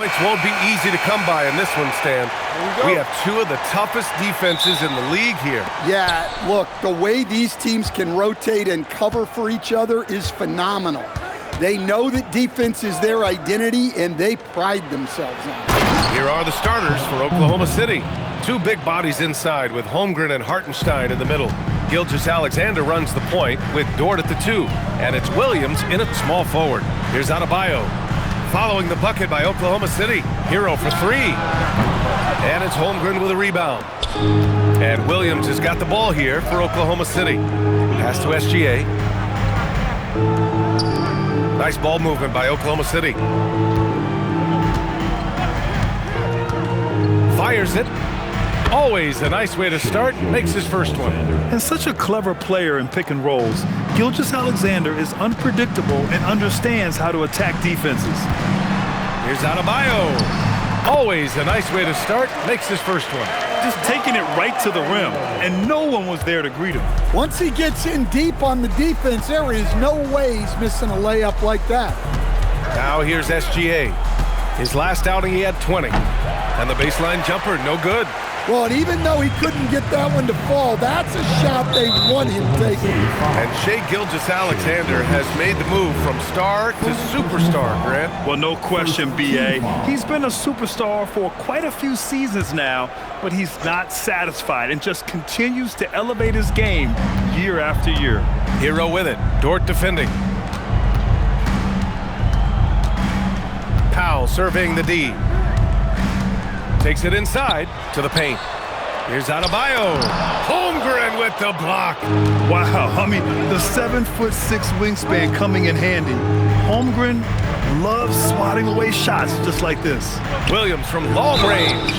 Points won't be easy to come by in this one, Stan. We have two of the toughest defenses in the league here. Yeah, look, the way these teams can rotate and cover for each other is phenomenal. They know that defense is their identity, and they pride themselves on it. Here are the starters for Oklahoma City. Two big bodies inside with Holmgren and Hartenstein in the middle. Gilgeous-Alexander runs the point with Dort at the 2, and it's Williams in at small forward. Here's Adebayo. Following the bucket by Oklahoma City. Hero for 3. And it's Holmgren with a rebound. And Williams has got the ball here for Oklahoma City. Pass to SGA. Nice ball movement by Oklahoma City. Fires it. Always a nice way to start. Makes his first one. And such a clever player in pick and rolls, Gilgeous-Alexander is unpredictable and understands how to attack defenses. Here's Adebayo. Always a nice way to start. Makes his first one. Just taking it right to the rim, and no one was there to greet him. Once he gets in deep on the defense, there is no way he's missing a layup like that. Now here's SGA. His last outing, he had 20. And the baseline jumper, no good. Well, and even though he couldn't get that one to fall, that's a shot they want him taking. And Shai Gilgeous-Alexander has made the move from star to superstar, Grant. Well, no question, B.A. He's been a superstar for quite a few seasons now, but he's not satisfied and just continues to elevate his game year after year. Hero with it. Dort defending. Powell surveying the D. Takes it inside to the paint. Here's Adebayo. Holmgren with the block. Wow, I mean, the 7'6" wingspan coming in handy. Holmgren loves swatting away shots just like this. Williams from long range.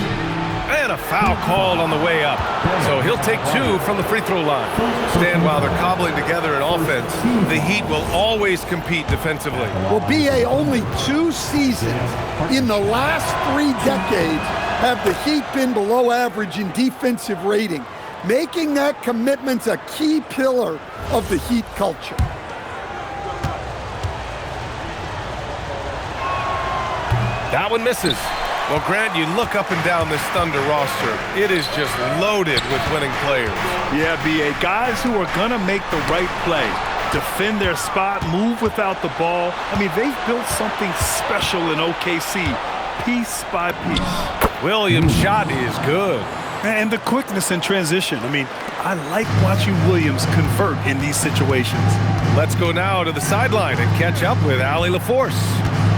And a foul called on the way up. So he'll take 2 from the free throw line. Stan, while they're cobbling together in offense, the Heat will always compete defensively. Well, B.A., only 2 seasons in the last 3 decades have the Heat been below average in defensive rating, making that commitment a key pillar of the Heat culture. That one misses. Well, Grant, you look up and down this Thunder roster. It is just loaded with winning players. Yeah, B.A., guys who are going to make the right play, defend their spot, move without the ball. I mean, they've built something special in OKC, piece by piece. Williams' shot is good. And the quickness in transition. I mean, I like watching Williams convert in these situations. Let's go now to the sideline and catch up with Allie LaForce.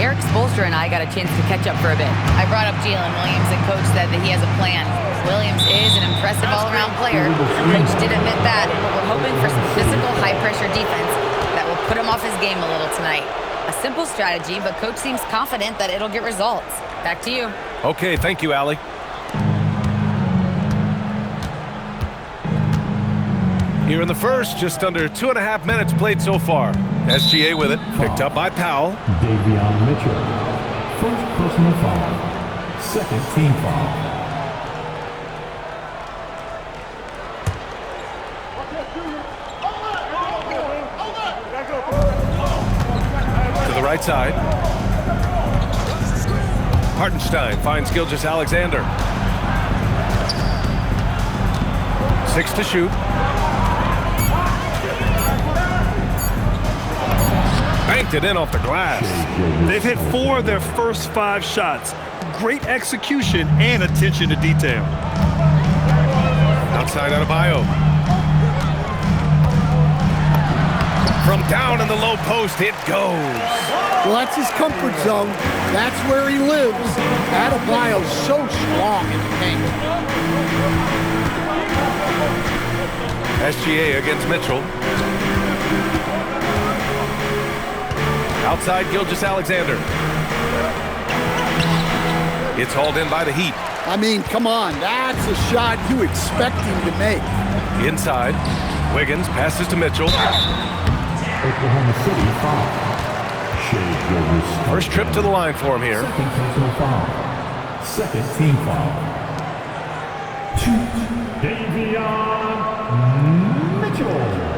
Eric Spoelstra and I got a chance to catch up for a bit. I brought up Jalen Williams, and Coach said that he has a plan. Williams is an impressive all-around player. Coach did admit that, but we're hoping for some physical, high-pressure defense that will put him off his game a little tonight. A simple strategy, but Coach seems confident that it'll get results. Back to you. Okay, thank you, Allie. Here in the first, just under 2.5 minutes played so far. SGA with it, picked up by Powell. Davion Mitchell, first personal foul, second team foul. To the right side. Hartenstein finds Gilgeous-Alexander. 6 to shoot. Banked it in off the glass. They've hit 4 of their first 5 shots. Great execution and attention to detail. Outside Adebayo. From down in the low post, it goes. Well, that's his comfort zone. That's where he lives. Adebayo's so strong in the paint. SGA against Mitchell. Outside Gilgeous-Alexander. It's hauled in by the Heat. I mean, come on, that's a shot you expect him to make. Inside, Wiggins passes to Mitchell. Oklahoma City foul. Shai Gilgeous. First trip to the line for him here. Second personal foul, second team foul. 2, Davion Mitchell.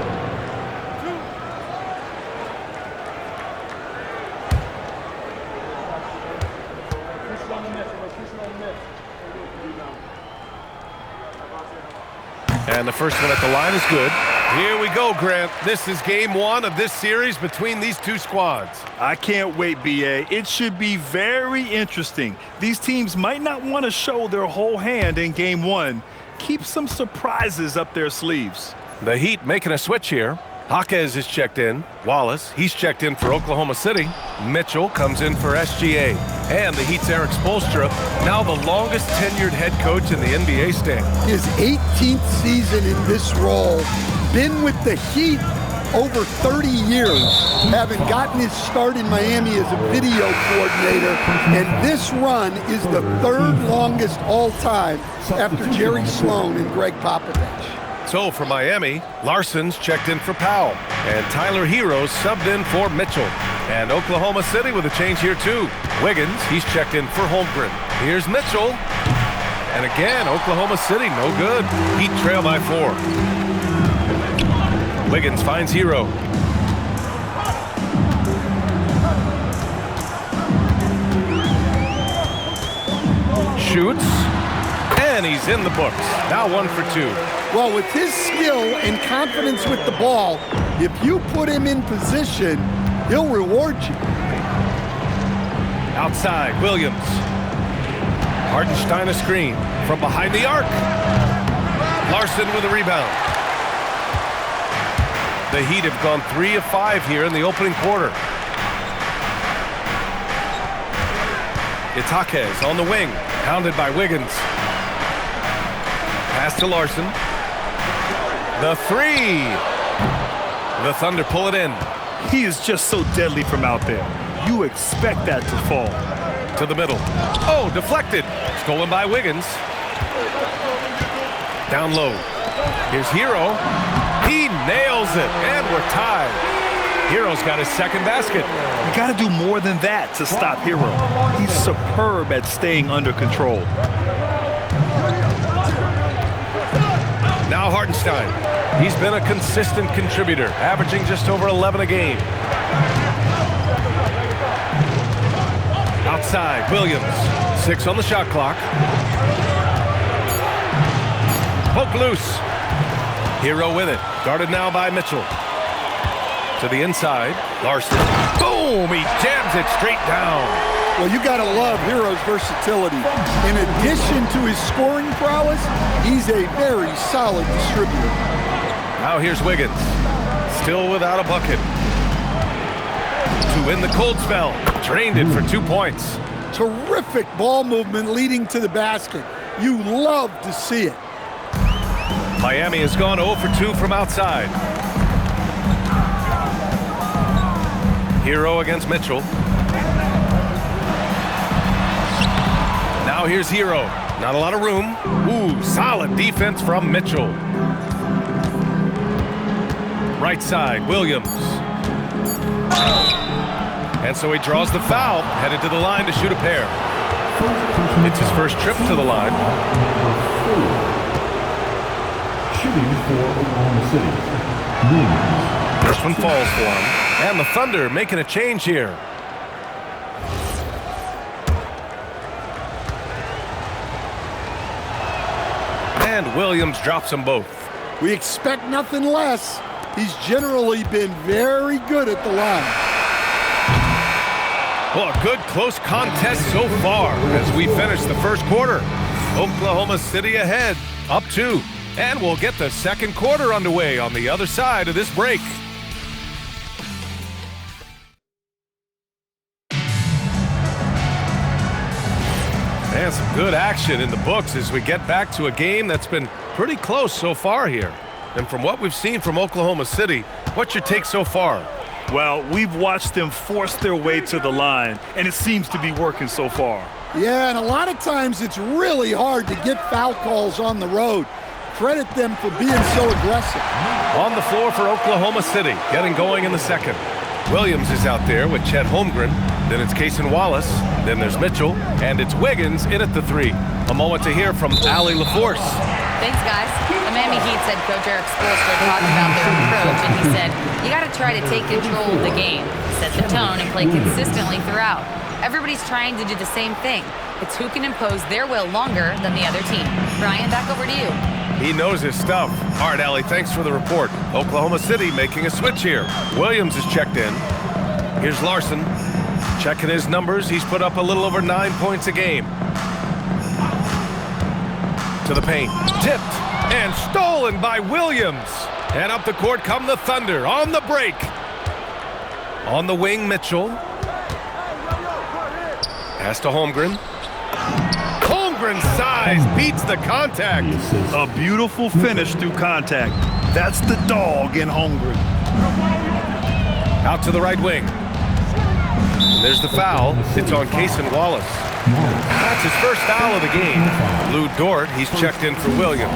And the first one at the line is good. Here we go, Grant. This is game one of this series between these two squads. I can't wait, BA. It should be very interesting. These teams might not want to show their whole hand in game one. Keep some surprises up their sleeves. The Heat making a switch here. Jaquez is checked in. Wallace, he's checked in for Oklahoma City. Mitchell comes in for SGA. And the Heat's Eric Spoelstra, now the longest tenured head coach in the NBA stand. His 18th season in this role, been with the Heat over 30 years, having gotten his start in Miami as a video coordinator, and this run is the third longest all time after Jerry Sloan and Greg Popovich. So for Miami, Larson's checked in for Powell, and Tyler Hero's subbed in for Mitchell. And Oklahoma City with a change here too. Wiggins, he's checked in for Holmgren. Here's Mitchell. And again, Oklahoma City, no good. Heat trail by 4. Wiggins finds Hero. Shoots. And he's in the books. Now 1 for 2. Well, with his skill and confidence with the ball, if you put him in position, he'll reward you. Outside, Williams. Hartenstein a screen from behind the arc. Larson with a rebound. The Heat have gone 3 of 5 here in the opening quarter. It's Jaquez on the wing, pounded by Wiggins. Pass to Larson. The 3. The Thunder pull it in. He is just so deadly from out there. You expect that to fall. To the middle. Oh, deflected. Stolen by Wiggins. Down low. Here's Hero. He nails it, and we're tied. Hero's got his second basket. You got to do more than that to stop Hero. He's superb at staying under control. Now Hartenstein. He's been a consistent contributor, averaging just over 11 a game. Outside, Williams. 6 on the shot clock. Poke loose. Hero with it. Guarded now by Mitchell. To the inside. Larson. Boom! He jams it straight down. Well, you got to love Hero's versatility. In addition to his scoring prowess, he's a very solid distributor. Now here's Wiggins. Still without a bucket. To win the cold spell. Drained it for 2 points. Terrific ball movement leading to the basket. You love to see it. Miami has gone 0 for 2 from outside. Hero against Mitchell. Now here's Hero. Not a lot of room. Ooh, solid defense from Mitchell. Right side, Williams. And so he draws the foul, headed to the line to shoot a pair. It's his first trip to the line. Shooting for Oklahoma City. First one falls for him. And the Thunder making a change here. And Williams drops them both. We expect nothing less. He's generally been very good at the line. Well, a good close contest so far as we finish the first quarter. Oklahoma City ahead, up 2. And we'll get the second quarter underway on the other side of this break. And some good action in the books as we get back to a game that's been pretty close so far here. And from what we've seen from Oklahoma City, what's your take so far? Well, we've watched them force their way to the line, and it seems to be working so far. Yeah, and a lot of times it's really hard to get foul calls on the road. Credit them for being so aggressive. On the floor for Oklahoma City, getting going in the second. Williams is out there with Chet Holmgren. Then it's Cason Wallace. Then there's Mitchell. And it's Wiggins in at the 3. A moment to hear from Allie LaForce. Thanks, guys. The Miami Heat head coach Eric Spoelstra talked about their approach, and he said, you got to try to take control of the game, set the tone, and play consistently throughout. Everybody's trying to do the same thing. It's who can impose their will longer than the other team. Brian, back over to you. He knows his stuff. All right, Allie, thanks for the report. Oklahoma City making a switch here. Williams is checked in. Here's Larson. Checking his numbers. He's put up a little over 9 points a game. To the paint. Tipped and stolen by Williams. And up the court come the Thunder on the break. On the wing, Mitchell. Pass to Holmgren. Holmgren's size beats the contact. A beautiful finish through contact. That's the dog in Holmgren. Out to the right wing. And there's the foul. It's on Cason Wallace. That's his first foul of the game. Lou Dort, he's checked in for Williams.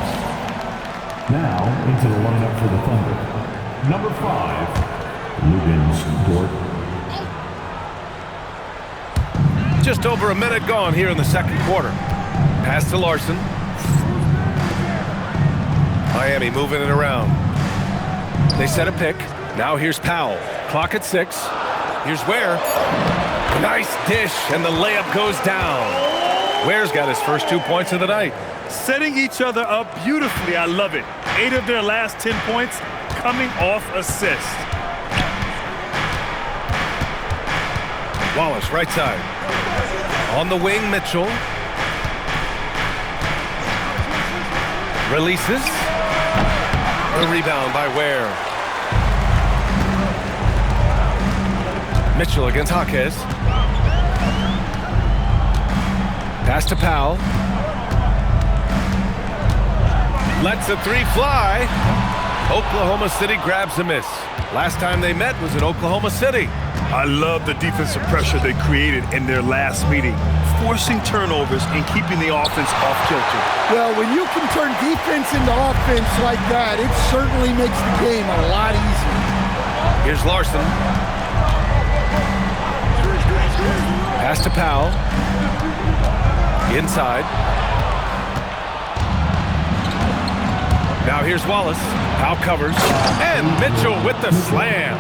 Now into the lineup for the Thunder. Number 5, Lugans Dort. Just over a minute gone here in the second quarter. Pass to Larson. Miami moving it around. They set a pick. Now here's Powell. Clock at 6. Here's Ware. Nice dish, and the layup goes down. Ware's got his first 2 points of the night. Setting each other up beautifully. I love it. 8 of their last 10 points coming off assists. Wallace, right side. On the wing, Mitchell. Releases. A rebound by Ware. Mitchell against Jaquez. Pass to Powell. Lets the three fly. Oklahoma City grabs a miss. Last time they met was in Oklahoma City. I love the defensive pressure they created in their last meeting, forcing turnovers and keeping the offense off kilter. Well, when you can turn defense into offense like that, it certainly makes the game a lot easier. Here's Larson. Pass to Powell. Inside. Now here's Wallace. Powell covers. And Mitchell with the slam.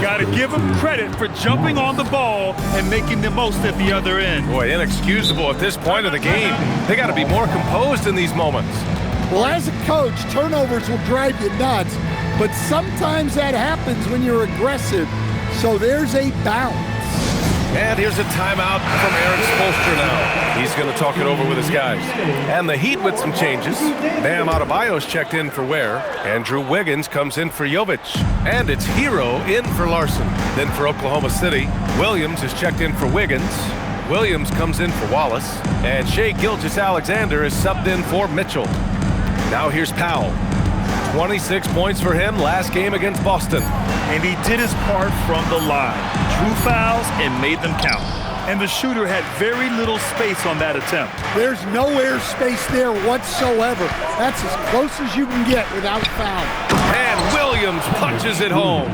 Got to give him credit for jumping on the ball and making the most at the other end. Boy, inexcusable at this point of the game. They got to be more composed in these moments. Well, as a coach, turnovers will drive you nuts, but sometimes that happens when you're aggressive. So there's a balance. And here's a timeout from Aaron Spoelstra now. He's going to talk it over with his guys. And the Heat with some changes. Bam Adebayo's checked in for Ware. Andrew Wiggins comes in for Jovic. And it's Hero in for Larson. Then for Oklahoma City, Williams is checked in for Wiggins. Williams comes in for Wallace. And Shai Gilgeous-Alexander is subbed in for Mitchell. Now here's Powell. 26 points for him last game against Boston. And he did his part from the line. Drew fouls and made them count. And the shooter had very little space on that attempt. There's no air space there whatsoever. That's as close as you can get without a foul. And Williams punches it home.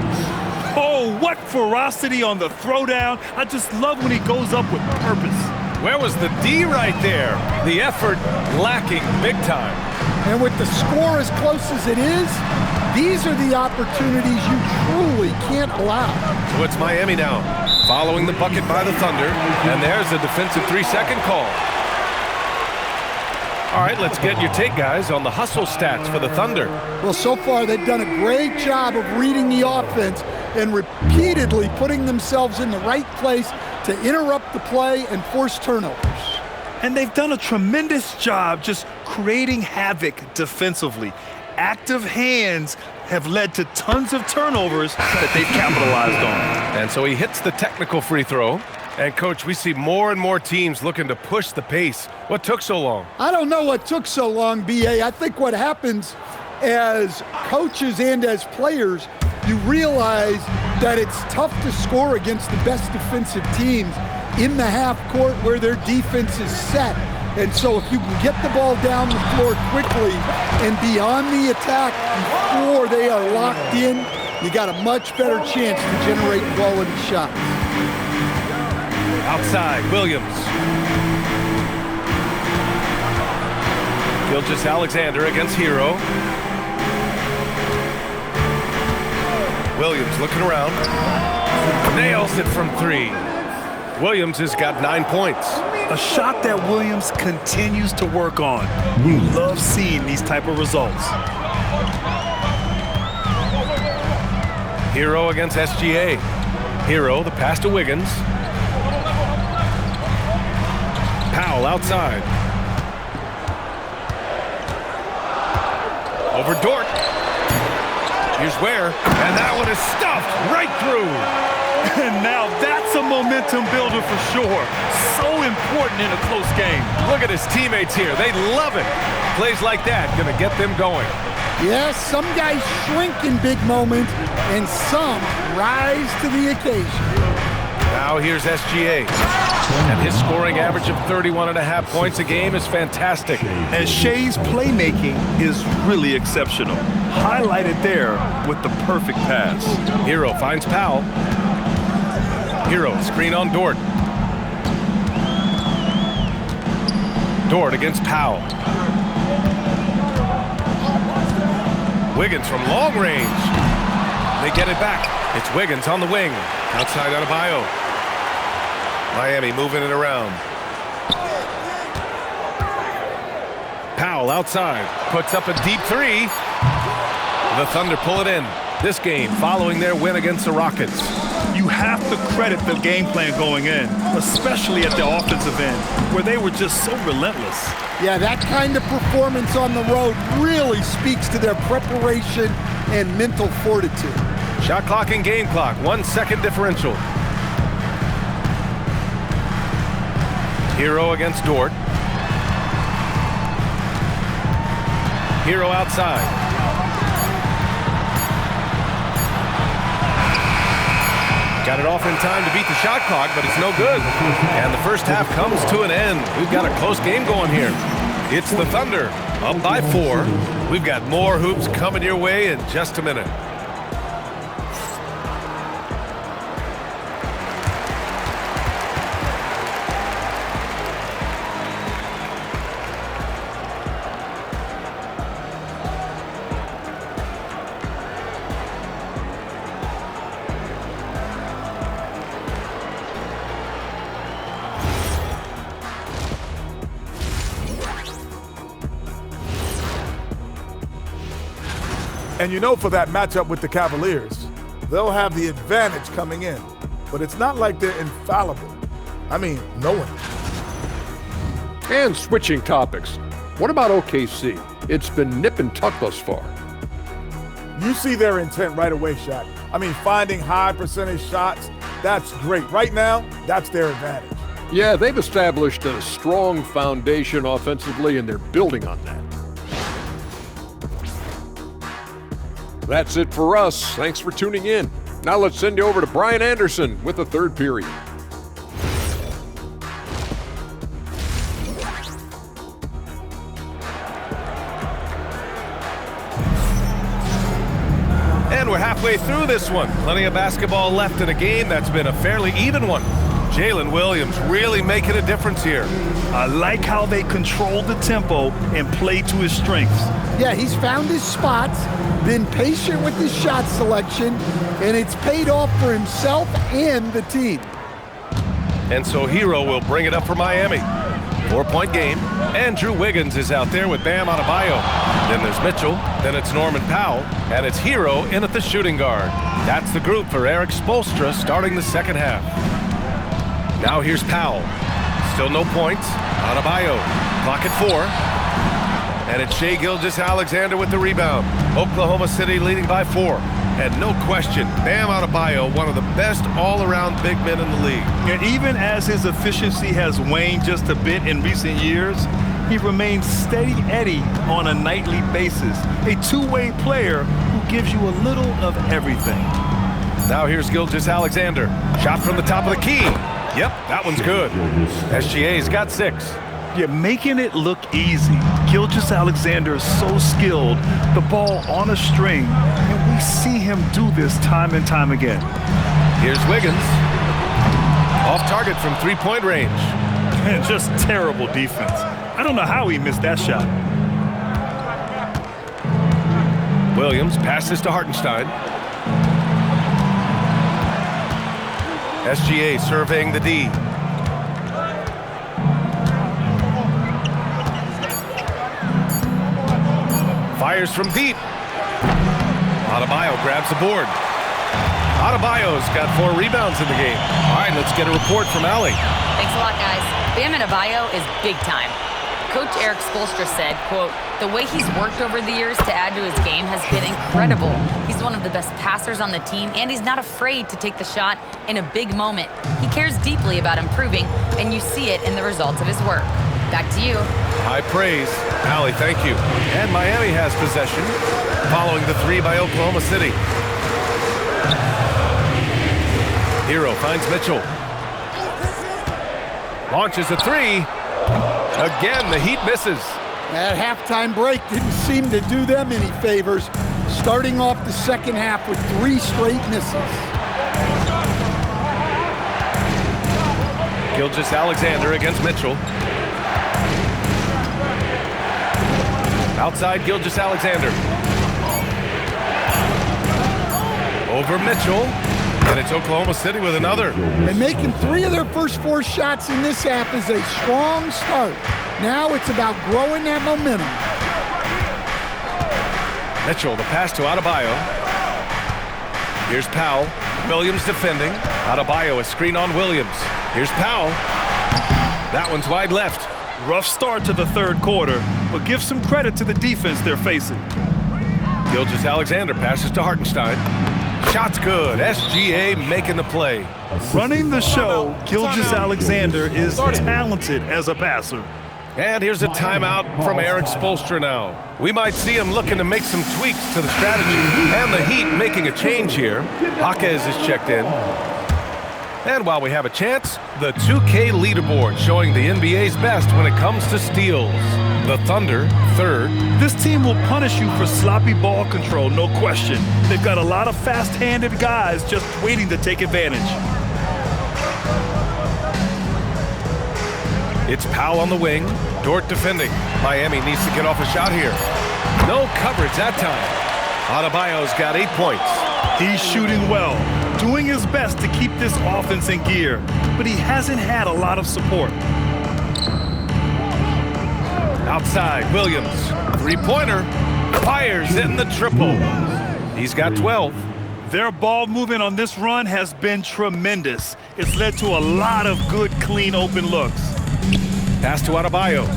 Oh, what ferocity on the throwdown. I just love when he goes up with purpose. Where was the D right there? The effort lacking big time. And with the score as close as it is, these are the opportunities you truly can't allow. So it's Miami now, following the bucket by the Thunder, and there's a defensive 3-second call. All right, let's get your take, guys, on the hustle stats for the Thunder. Well, so far they've done a great job of reading the offense and repeatedly putting themselves in the right place to interrupt the play and force turnovers. And they've done a tremendous job just creating havoc defensively. Active hands have led to tons of turnovers that they've capitalized on. And so he hits the technical free throw. And, Coach, we see more and more teams looking to push the pace. What took so long? I don't know what took so long, B.A. I think what happens as coaches and as players, you realize that it's tough to score against the best defensive teams in the half court where their defense is set. And so if you can get the ball down the floor quickly and be on the attack before they are locked in, you got a much better chance to generate quality shots. Outside, Williams. Gilgeous-Alexander against Hero. Williams looking around. Nails it from 3. Williams has got 9 points. A shot that Williams continues to work on. You love seeing these type of results. Hero against SGA. Hero, the pass to Wiggins. Powell outside. Over Dort. Here's Ware, and that one is stuffed right through. And now that's a momentum builder for sure. So important in a close game. Look at his teammates here. They love it. Plays like that going to get them going. Yes, some guys shrink in big moments, and some rise to the occasion. Now here's SGA. And his scoring average of 31.5 points a game is fantastic. And Shea's playmaking is really exceptional. Highlighted there with the perfect pass. Hero finds Powell. Hero, screen on Dort. Dort against Powell. Wiggins from long range. They get it back. It's Wiggins on the wing. Outside Adebayo. Miami moving it around. Powell outside. Puts up a deep three. The Thunder pull it in. This game following their win against the Rockets. You have to credit the game plan going in, especially at the offensive end, where they were just so relentless. Yeah, that kind of performance on the road really speaks to their preparation and mental fortitude. Shot clock and game clock, 1 second differential. Hero against Dort. Hero outside. Got it off in time to beat the shot clock, but it's no good. And the first half comes to an end. We've got a close game going here. It's the Thunder, up by 4. We've got more hoops coming your way in just a minute. And you know, for that matchup with the Cavaliers, they'll have the advantage coming in. But it's not like they're infallible. I mean, no one. And switching topics, what about OKC? It's been nip and tuck thus far. You see their intent right away, Shaq. I mean, finding high percentage shots, that's great. Right now, that's their advantage. Yeah, they've established a strong foundation offensively, and they're building on that. That's it for us. Thanks for tuning in. Now let's send you over to Brian Anderson with the third period. And we're halfway through this one. Plenty of basketball left in a game that's been a fairly even one. Jalen Williams really making a difference here. I like how they control the tempo and play to his strengths. Yeah, he's found his spots, been patient with his shot selection, and it's paid off for himself and the team. And so Hero will bring it up for Miami. 4-point game. Andrew Wiggins is out there with Bam Adebayo. Then there's Mitchell. Then it's Norman Powell. And it's Hero in at the shooting guard. That's the group for Eric Spoelstra starting the second half. Now here's Powell. Still no points. Adebayo. Clock at 4. And it's Shai Gilgeous-Alexander with the rebound. Oklahoma City leading by 4. And no question, Bam Adebayo, one of the best all-around big men in the league. And even as his efficiency has waned just a bit in recent years, he remains steady Eddie on a nightly basis. A two-way player who gives you a little of everything. Now here's Gilgeous-Alexander. Shot from the top of the key. Yep, that one's good. SGA's got 6. You're making it look easy. Gilgeous-Alexander is so skilled, the ball on a string, and we see him do this time and time again. Here's Wiggins. Off target from three-point range. And just terrible defense. I don't know how he missed that shot. Williams passes to Hartenstein. SGA surveying the D. fires from deep. Adebayo grabs the board. Adebayo's got 4 rebounds in the game. All right, let's get a report from Allie. Thanks a lot, guys. Bam Adebayo is big time. Coach Eric Spoelstra said, quote, "The way he's worked over the years to add to his game has been incredible. He's one of the best passers on the team, and he's not afraid to take the shot in a big moment. He cares deeply about improving, and you see it in the results of his work." Back to you. High praise. Allie, thank you. And Miami has possession, following the 3 by Oklahoma City. Hero finds Mitchell. Launches a 3. Again, the Heat misses. That halftime break didn't seem to do them any favors, starting off the second half with 3 straight misses. Gilgeous-Alexander against Mitchell. Outside Gilgeous-Alexander. Over Mitchell. And it's Oklahoma City with another. And making 3 of their first 4 shots in this half is a strong start. Now it's about growing that momentum. Mitchell, the pass to Adebayo. Here's Powell. Williams defending. Adebayo, a screen on Williams. Here's Powell. That one's wide left. Rough start to the third quarter, but give some credit to the defense they're facing. Gilgeous-Alexander passes to Hartenstein. Shot's good. SGA making the play. Running the show, Gilgeous-Alexander is talented as a passer. And here's a timeout from Eric Spoelstra now. We might see him looking to make some tweaks to the strategy. And the Heat making a change here. Jaquez is checked in. And while we have a chance, the 2K leaderboard showing the NBA's best when it comes to steals. The Thunder, 3rd. This team will punish you for sloppy ball control, no question. They've got a lot of fast-handed guys just waiting to take advantage. It's Powell on the wing. Dort defending. Miami needs to get off a shot here. No coverage that time. Adebayo's got 8 points. He's shooting well, doing his best to keep this offense in gear, but he hasn't had a lot of support. Outside, Williams. 3-pointer. Fires in the triple. He's got 12. Their ball movement on this run has been tremendous. It's led to a lot of good, clean, open looks. Pass to Adebayo.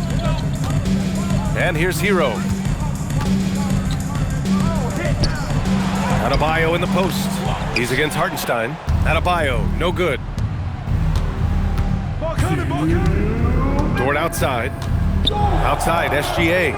And here's Hero. Adebayo in the post. He's against Hartenstein. Adebayo, no good. Dort outside. Outside, SGA.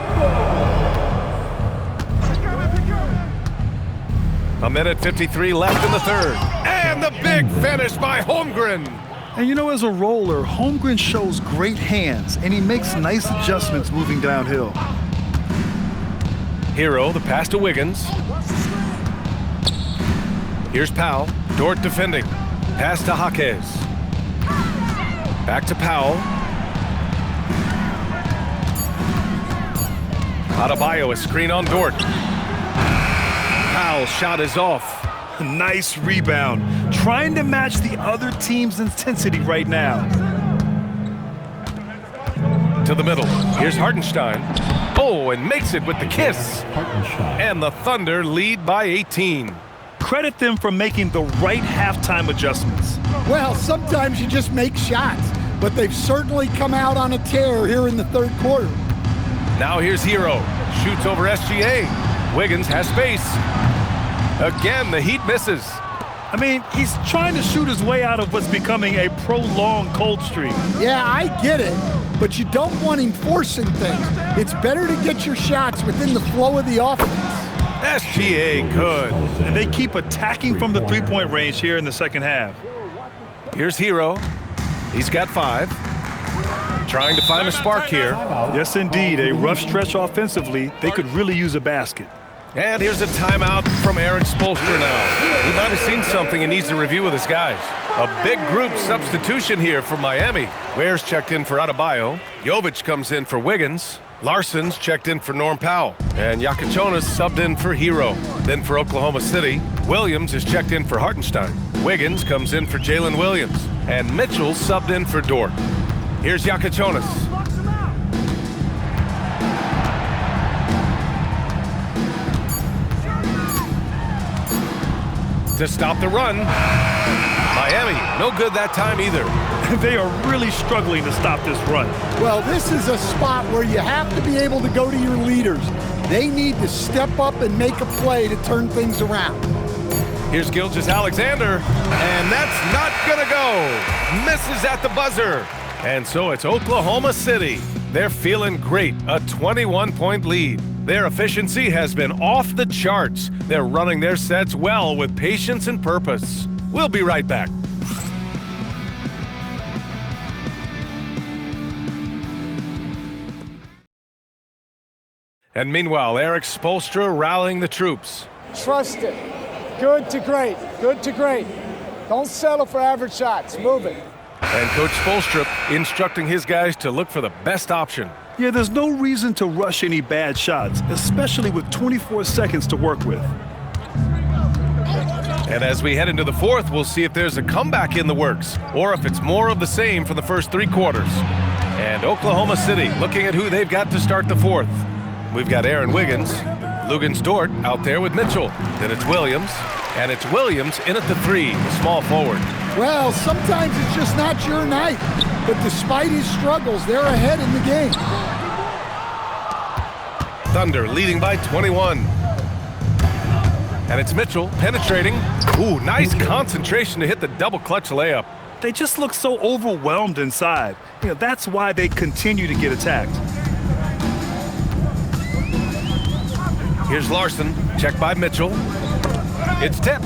A minute 53 left in the third. And the big finish by Holmgren. And you know, as a roller, Holmgren shows great hands, and he makes nice adjustments moving downhill. Hero, the pass to Wiggins. Here's Powell. Dort defending. Pass to Jaquez. Back to Powell. Adebayo, a screen on Dort. Powell's shot is off. Nice rebound. Trying to match the other team's intensity right now. To the middle. Here's Hartenstein. Oh, and makes it with the kiss. And the Thunder lead by 18. Credit them for making the right halftime adjustments. Well, sometimes you just make shots, but they've certainly come out on a tear here in the third quarter. Now here's Hero. Shoots over SGA. Wiggins has space. Again, the Heat misses. I mean, he's trying to shoot his way out of what's becoming a prolonged cold streak. Yeah, I get it, but you don't want him forcing things. It's better to get your shots within the flow of the offense. SGA good. And they keep attacking from the three-point range here in the second half. Here's Hero. He's got 5. Trying to find a spark here. Yes, indeed. A rough stretch offensively. They could really use a basket. And here's a timeout from Eric Spoelstra now. He might have seen something he needs to review with his guys. A big group substitution here for Miami. Ware's checked in for Adebayo. Jovic comes in for Wiggins. Larson's checked in for Norm Powell. And Yakachonas subbed in for Hero. Then for Oklahoma City, Williams is checked in for Hartenstein. Wiggins comes in for Jalen Williams. And Mitchell subbed in for Dort. Here's Yakachonas. to stop the run. Miami, no good that time either. They are really struggling to stop this run. Well, this is a spot where you have to be able to go to your leaders. They need to step up and make a play to turn things around. Here's Gilgeous-Alexander, and that's not gonna go. Misses at the buzzer. And so it's Oklahoma City. They're feeling great, a 21-point lead. Their efficiency has been off the charts. They're running their sets well with patience and purpose. We'll be right back. And meanwhile, Eric Spoelstra rallying the troops. Trust it. Good to great. Good to great. Don't settle for average shots. Move it. And Coach Spoelstra instructing his guys to look for the best option. Yeah, there's no reason to rush any bad shots, especially with 24 seconds to work with. And as we head into the fourth, we'll see if there's a comeback in the works or if it's more of the same for the first 3 quarters. And Oklahoma City looking at who they've got to start the fourth. We've got Aaron Wiggins, Luguentz Dort out there with Mitchell. Then it's Williams, and it's Williams in at the 3, the small forward. Well, sometimes it's just not your night. But despite his struggles, they're ahead in the game. Thunder leading by 21. And it's Mitchell penetrating. Ooh, nice concentration to hit the double clutch layup. They just look so overwhelmed inside. You know, that's why they continue to get attacked. Here's Larson, checked by Mitchell. It's tipped.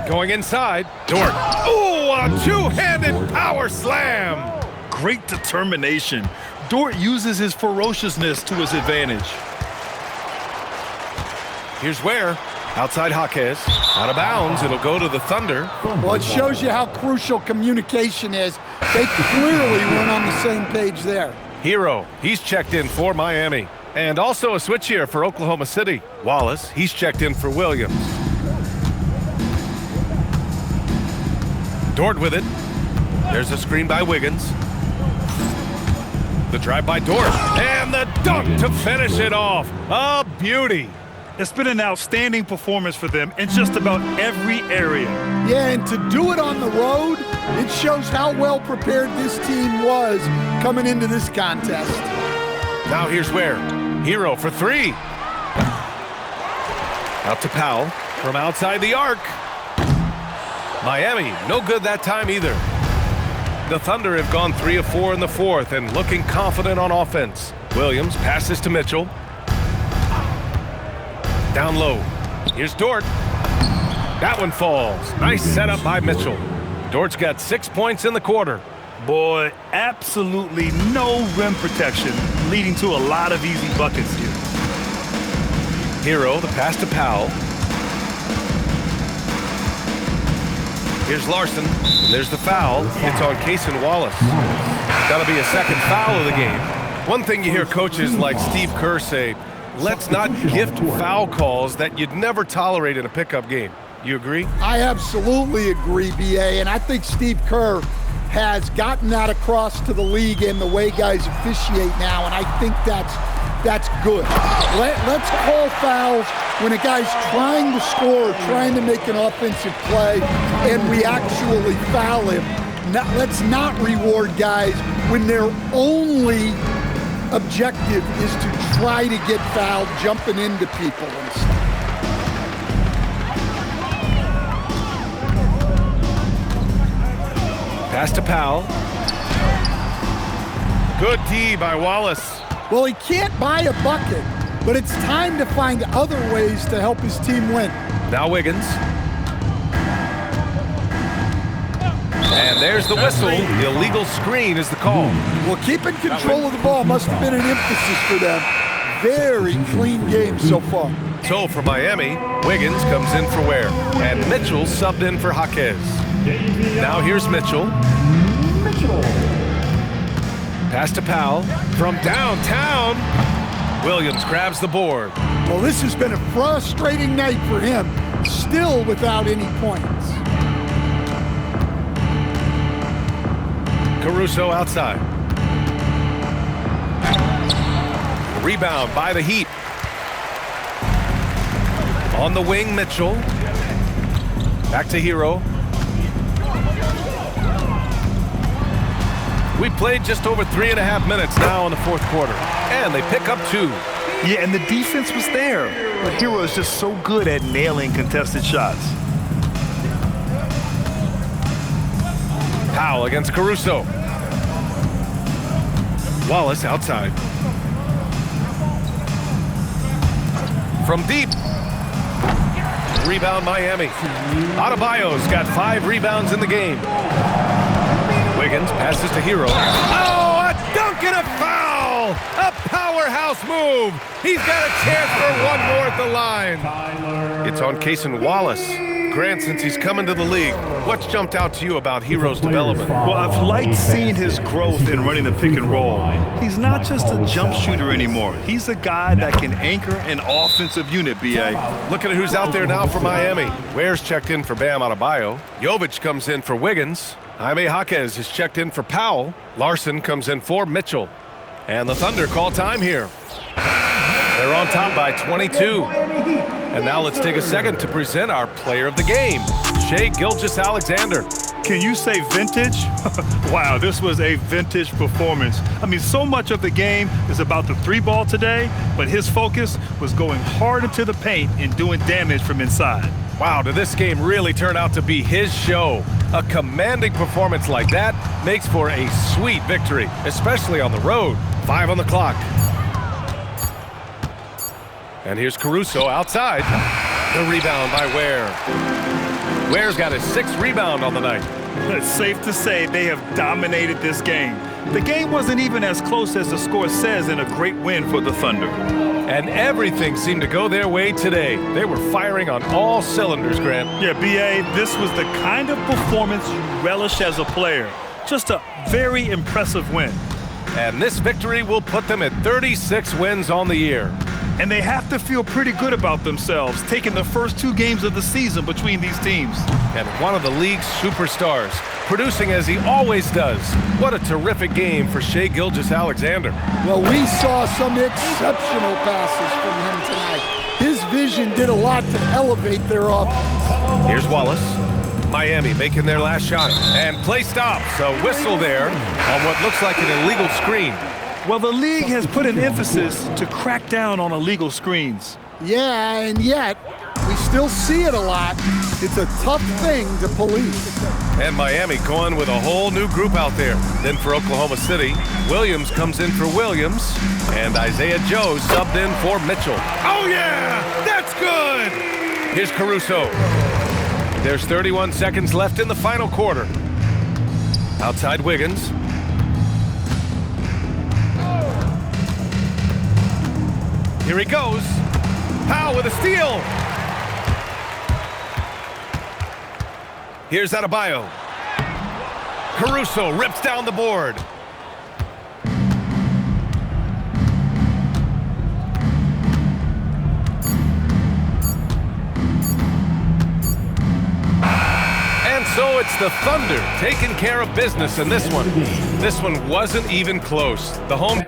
Going inside, Dort. Ooh, a two-handed power slam. Great determination. Dort uses his ferociousness to his advantage. Here's Ware, outside Jaquez. Out of bounds, it'll go to the Thunder. Well, it shows you how crucial communication is. They clearly weren't on the same page there. Hero, he's checked in for Miami. And also a switch here for Oklahoma City. Wallace, he's checked in for Williams. Dort with it. There's a screen by Wiggins. The drive by Dort. And the dunk to finish it off. A beauty. It's been an outstanding performance for them in just about every area. Yeah, and to do it on the road, it shows how well prepared this team was coming into this contest. Now here's Ware. Hero for 3. Out to Powell from outside the arc. Miami, no good that time either. The Thunder have gone 3 of 4 in the fourth and looking confident on offense. Williams passes to Mitchell. Down low. Here's Dort. That one falls. Nice setup by Mitchell. Dort's got 6 points in the quarter. Boy, absolutely no rim protection, leading to a lot of easy buckets here. Hero, the pass to Powell. Here's Larson. There's the foul. It's on Cason Wallace. That'll be a second foul of the game. One thing you hear coaches like Steve Kerr say, let's not gift foul calls that you'd never tolerate in a pickup game. You agree? I absolutely agree, B.A., and I think Steve Kerr has gotten that across to the league and the way guys officiate now, and I think that's good. Let's call fouls when a guy's trying to score or trying to make an offensive play and we actually foul him. Let's not reward guys when their only objective is to try to get fouled, jumping into people and stuff. Pass to Powell. Good D by Wallace. Well, he can't buy a bucket, but it's time to find other ways to help his team win. Now Wiggins. And there's the whistle. The illegal screen is the call. Well, keeping control of the ball must have been an emphasis for them. Very clean game so far. So for Miami, Wiggins comes in for Ware. And Mitchell subbed in for Jaquez. Now here's Mitchell. Pass to Powell from downtown. Williams grabs the board. Well, this has been a frustrating night for him, still without any points. Caruso outside. Rebound by the Heat. On the wing, Mitchell. Back to Hero. We played just over 3.5 minutes now in the fourth quarter, and they pick up 2. Yeah, and the defense was there. But Hero is just so good at nailing contested shots. Powell against Caruso. Wallace outside. From deep. Rebound Miami. Adebayo's got 5 rebounds in the game. Wiggins passes to Hero. Oh, a dunk and a foul! A powerhouse move. He's got a chance for one more at the line. It's on Cason Wallace. Grant, since he's coming to the league, what's jumped out to you about Hero's development? Well, I've liked seeing his growth in running the pick and roll. He's not just a jump shooter anymore. He's a guy that can anchor an offensive unit, B.A. Looking at who's out there now for Miami. Ware's checked in for Bam Adebayo. Jovic comes in for Wiggins. Jaime Jaquez is checked in for Powell. Larson comes in for Mitchell. And the Thunder call time here. They're on top by 22. And now let's take a second to present our player of the game, Shai Gilgeous-Alexander. Can you say vintage? Wow, this was a vintage performance. I mean, so much of the game is about the 3-ball today, but his focus was going hard into the paint and doing damage from inside. Wow, did this game really turn out to be his show? A commanding performance like that makes for a sweet victory, especially on the road. 5 on the clock. And here's Caruso outside. The rebound by Ware. Ware's got his 6th rebound on the night. It's safe to say they have dominated this game. The game wasn't even as close as the score says in a great win for the Thunder. And everything seemed to go their way today. They were firing on all cylinders, Grant. Yeah, B.A., this was the kind of performance you relish as a player. Just a very impressive win. And this victory will put them at 36 wins on the year. And they have to feel pretty good about themselves, taking the first 2 games of the season between these teams. And one of the league's superstars, producing as he always does. What a terrific game for Shai Gilgeous-Alexander. Well, we saw some exceptional passes from him tonight. His vision did a lot to elevate their offense. Here's Wallace. Miami making their last shot. And play stops. A whistle there on what looks like an illegal screen. Well, the league has put an emphasis to crack down on illegal screens. Yeah, and yet, we still see it a lot. It's a tough thing to police. And Miami going with a whole new group out there. Then for Oklahoma City, Williams comes in for Williams. And Isaiah Joe subbed in for Mitchell. Oh, yeah! That's good! Here's Caruso. There's 31 seconds left in the final quarter. Outside Wiggins. Here he goes. Powell with a steal. Here's Adebayo. Caruso rips down the board. And so it's the Thunder taking care of business in this one. This one wasn't even close. The home